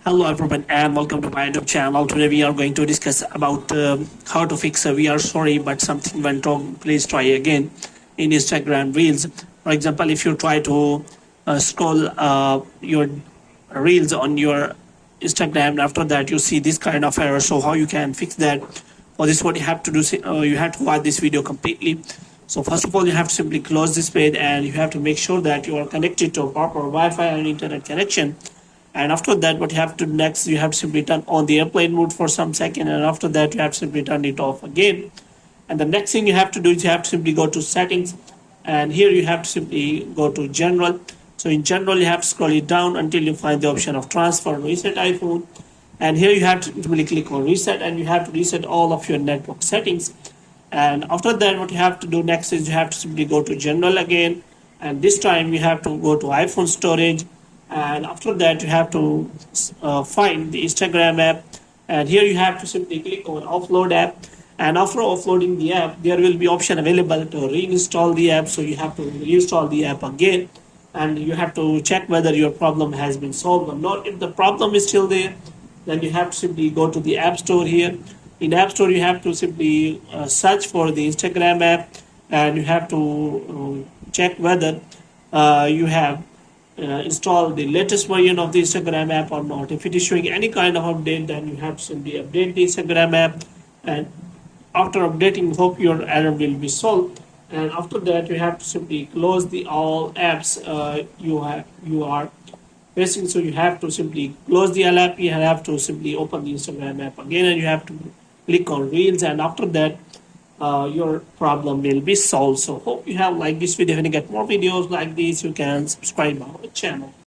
Hello everyone and welcome to my YouTube channel. Today we are going to discuss about how to fix we are sorry but something went wrong. Please try again in Instagram Reels. For example, if you try to scroll your Reels on your Instagram, and after that you see this kind of error. So how you can fix that? For this, what you have to do, you have to watch this video completely. So first of all, you have to simply close this page and you have to make sure that you are connected to a proper Wi-Fi and internet connection. And after that, what you have to do next, you have to simply turn on the airplane mode for some second, and after that you have to simply turn it off again. And the next thing you have to do is you have to simply go to settings, and here you have to simply go to general. So in general, you have to scroll it down until you find the option of transfer reset iPhone, and here you have to simply click on reset, and you have to reset all of your network settings. And after that, what you have to do next is you have to simply go to general again, and this time you have to go to iPhone storage, and after that you have to find the Instagram app, and here you have to simply click on offload app. And after offloading the app, there will be option available to reinstall the app, so you have to reinstall the app again, and you have to check whether your problem has been solved or not. If the problem is still there, then you have to simply go to the app store. Here in app store you have to simply search for the Instagram app, and you have to check whether you have install the latest version of the Instagram app or not. If it is showing any kind of update, then you have to simply update the Instagram app, and after updating, hope your error will be solved. And after that, you have to simply close the all apps you are facing. So you have to simply close the all app. You have to simply open the Instagram app again, and you have to click on Reels, and after that your problem will be solved. So hope you have liked this video. If you get more videos like this, you can subscribe our channel.